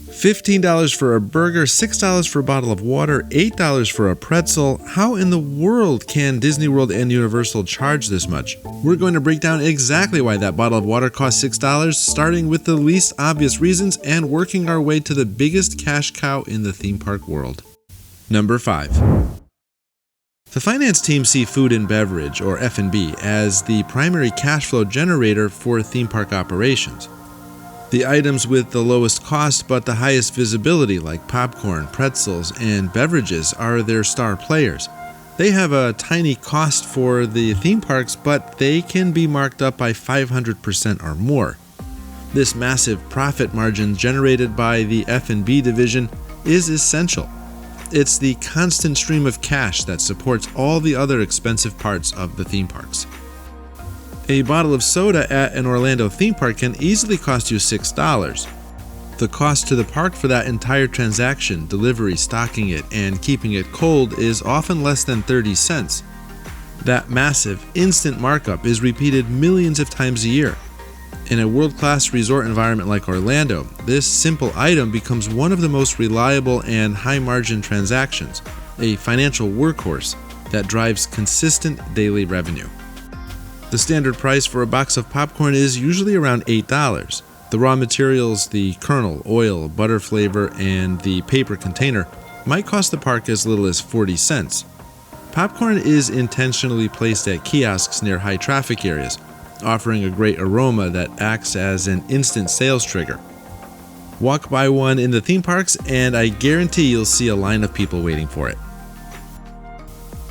$15 for a burger, $6 for a bottle of water, $8 for a pretzel. How in the world can Disney World and Universal charge this much? We're going to break down exactly why that bottle of water costs $6, starting with the least obvious reasons and working our way to the biggest cash cow in the theme park world. Number 5. The finance team see food and beverage, or F&B, as the primary cash flow generator for theme park operations. The items with the lowest cost but the highest visibility, like popcorn, pretzels, and beverages, are their star players. They have a tiny cost for the theme parks, but they can be marked up by 500% or more. This massive profit margin generated by the F&B division is essential. It's the constant stream of cash that supports all the other expensive parts of the theme parks. A bottle of soda at an Orlando theme park can easily cost you $6. The cost to the park for that entire transaction, delivery, stocking it, and keeping it cold, is often less than 30 cents. That massive, instant markup is repeated millions of times a year. In a world-class resort environment like Orlando, this simple item becomes one of the most reliable and high-margin transactions, a financial workhorse that drives consistent daily revenue. The standard price for a box of popcorn is usually around $8. The raw materials, the kernel, oil, butter flavor, and the paper container might cost the park as little as 40 cents. Popcorn is intentionally placed at kiosks near high traffic areas, offering a great aroma that acts as an instant sales trigger. Walk by one in the theme parks and I guarantee you'll see a line of people waiting for it.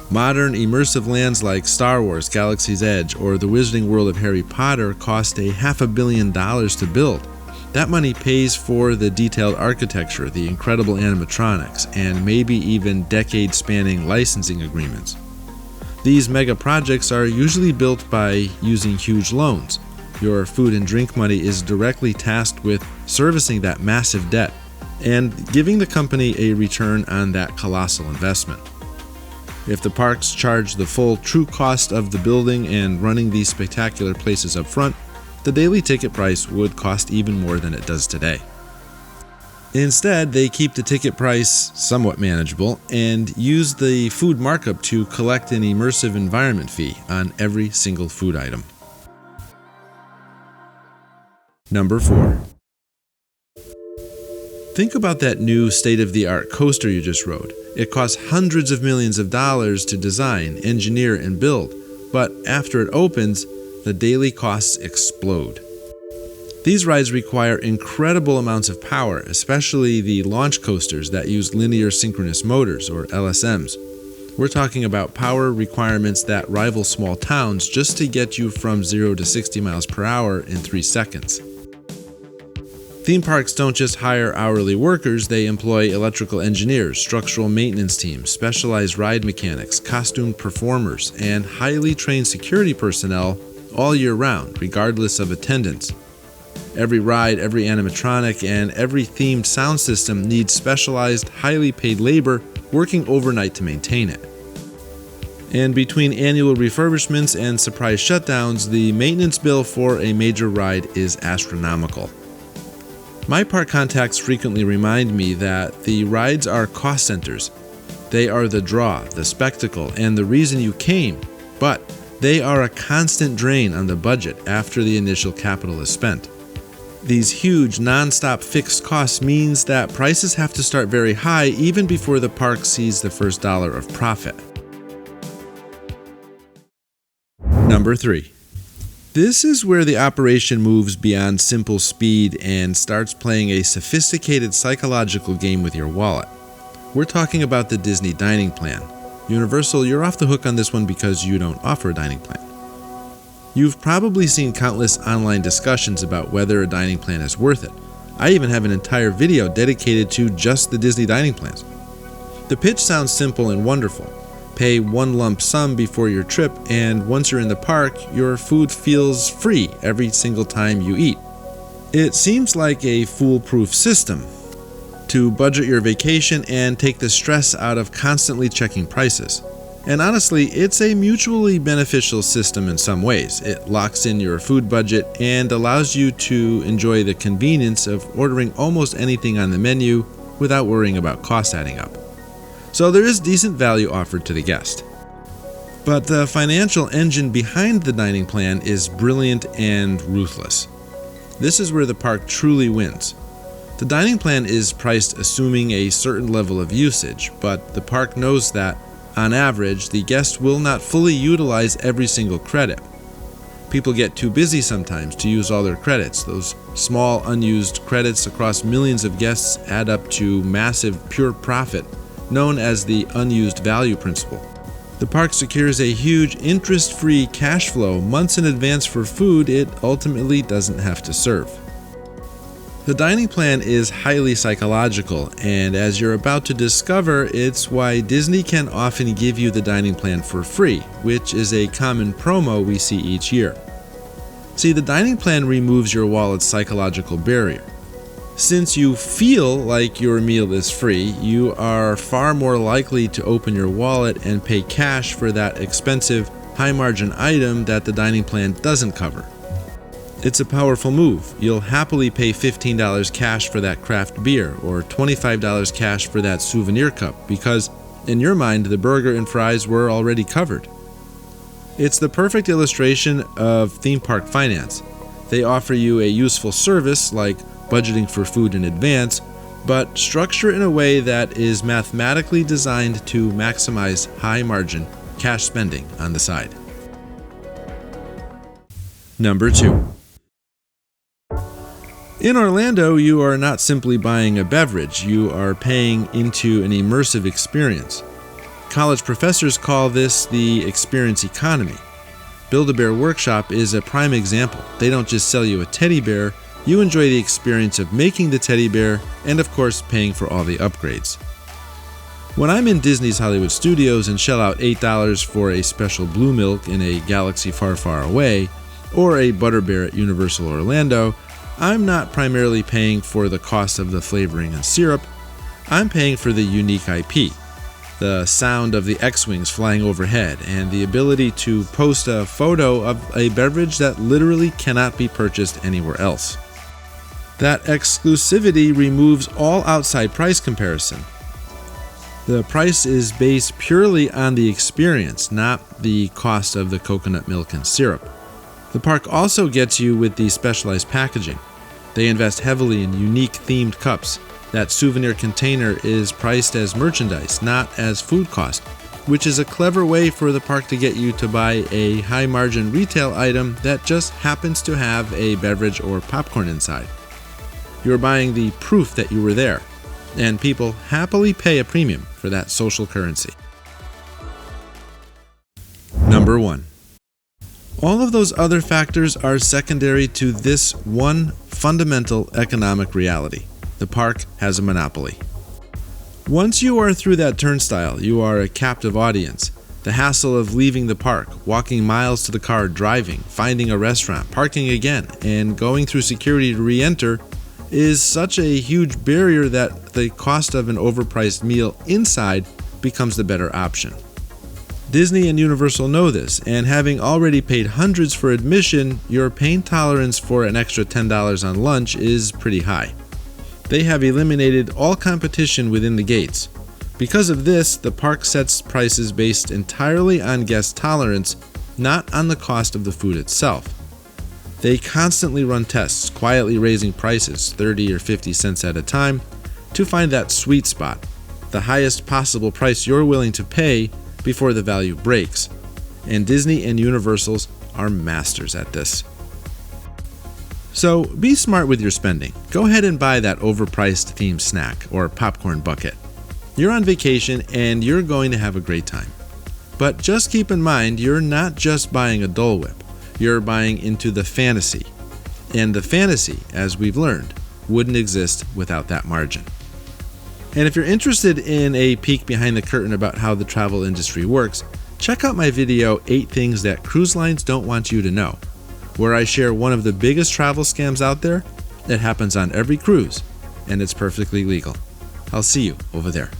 Modern immersive lands like Star Wars, Galaxy's Edge, or the Wizarding World of Harry Potter cost $500 million to build. That money pays for the detailed architecture, the incredible animatronics, and maybe even decade-spanning licensing agreements. These mega projects are usually built by using huge loans. Your food and drink money is directly tasked with servicing that massive debt and giving the company a return on that colossal investment. If the parks charge the full true cost of the building and running these spectacular places up front, the daily ticket price would cost even more than it does today. Instead, they keep the ticket price somewhat manageable and use the food markup to collect an immersive environment fee on every single food item. Number 4. Think about that new state-of-the-art coaster you just rode. It costs hundreds of millions of dollars to design, engineer, and build, but after it opens, the daily costs explode. These rides require incredible amounts of power, especially the launch coasters that use linear synchronous motors, or LSMs. We're talking about power requirements that rival small towns just to get you from 0 to 60 miles per hour in 3 seconds. Theme parks don't just hire hourly workers, they employ electrical engineers, structural maintenance teams, specialized ride mechanics, costume performers, and highly trained security personnel all year round, regardless of attendance. Every ride, every animatronic, and every themed sound system needs specialized, highly paid labor working overnight to maintain it. And between annual refurbishments and surprise shutdowns, the maintenance bill for a major ride is astronomical. My park contacts frequently remind me that the rides are cost centers. They are the draw, the spectacle, and the reason you came, but they are a constant drain on the budget after the initial capital is spent. These huge, non-stop fixed costs means that prices have to start very high even before the park sees the first dollar of profit. Number 3. This is where the operation moves beyond simple speed and starts playing a sophisticated psychological game with your wallet. We're talking about the Disney dining plan. Universal, you're off the hook on this one because you don't offer a dining plan. You've probably seen countless online discussions about whether a dining plan is worth it. I even have an entire video dedicated to just the Disney dining plans. The pitch sounds simple and wonderful. Pay one lump sum before your trip, and once you're in the park, your food feels free every single time you eat. It seems like a foolproof system to budget your vacation and take the stress out of constantly checking prices. And honestly, it's a mutually beneficial system in some ways. It locks in your food budget and allows you to enjoy the convenience of ordering almost anything on the menu without worrying about costs adding up. So there is decent value offered to the guest. But the financial engine behind the dining plan is brilliant and ruthless. This is where the park truly wins. The dining plan is priced assuming a certain level of usage, but the park knows that, on average, the guest will not fully utilize every single credit. People get too busy sometimes to use all their credits. Those small unused credits across millions of guests add up to massive pure profit, known as the unused value principle. The park secures a huge interest-free cash flow months in advance for food it ultimately doesn't have to serve. The dining plan is highly psychological, and as you're about to discover, it's why Disney can often give you the dining plan for free, which is a common promo we see each year. See, the dining plan removes your wallet's psychological barrier. Since you feel like your meal is free, you are far more likely to open your wallet and pay cash for that expensive, high-margin item that the dining plan doesn't cover. It's a powerful move. You'll happily pay $15 cash for that craft beer or $25 cash for that souvenir cup because, in your mind, the burger and fries were already covered. It's the perfect illustration of theme park finance. They offer you a useful service like budgeting for food in advance, but structure in a way that is mathematically designed to maximize high-margin cash spending on the side. Number 2. In Orlando, you are not simply buying a beverage, you are paying into an immersive experience. College professors call this the experience economy. Build-A-Bear Workshop is a prime example. They don't just sell you a teddy bear, you enjoy the experience of making the teddy bear and, of course, paying for all the upgrades. When I'm in Disney's Hollywood Studios and shell out $8 for a special blue milk in a galaxy far, far away, or a Butterbear at Universal Orlando, I'm not primarily paying for the cost of the flavoring and syrup, I'm paying for the unique IP, the sound of the X-Wings flying overhead, and the ability to post a photo of a beverage that literally cannot be purchased anywhere else. That exclusivity removes all outside price comparison. The price is based purely on the experience, not the cost of the coconut milk and syrup. The park also gets you with the specialized packaging. They invest heavily in unique themed cups. That souvenir container is priced as merchandise, not as food cost, which is a clever way for the park to get you to buy a high-margin retail item that just happens to have a beverage or popcorn inside. You're buying the proof that you were there, and people happily pay a premium for that social currency. Number 1. All of those other factors are secondary to this one fundamental economic reality. The park has a monopoly. Once you are through that turnstile, you are a captive audience. The hassle of leaving the park, walking miles to the car, driving, finding a restaurant, parking again, and going through security to re-enter is such a huge barrier that the cost of an overpriced meal inside becomes the better option. Disney and Universal know this, and having already paid hundreds for admission, your pain tolerance for an extra $10 on lunch is pretty high. They have eliminated all competition within the gates. Because of this, the park sets prices based entirely on guest tolerance, not on the cost of the food itself. They constantly run tests, quietly raising prices 30 or 50 cents at a time to find that sweet spot, the highest possible price you're willing to pay before the value breaks. And Disney and Universal's are masters at this. So be smart with your spending. Go ahead and buy that overpriced themed snack or popcorn bucket. You're on vacation and you're going to have a great time. But just keep in mind, you're not just buying a Dole Whip. You're buying into the fantasy. And the fantasy, as we've learned, wouldn't exist without that margin. And if you're interested in a peek behind the curtain about how the travel industry works, check out my video, 8 Things That Cruise Lines Don't Want You to Know, where I share one of the biggest travel scams out there that happens on every cruise, and it's perfectly legal. I'll see you over there.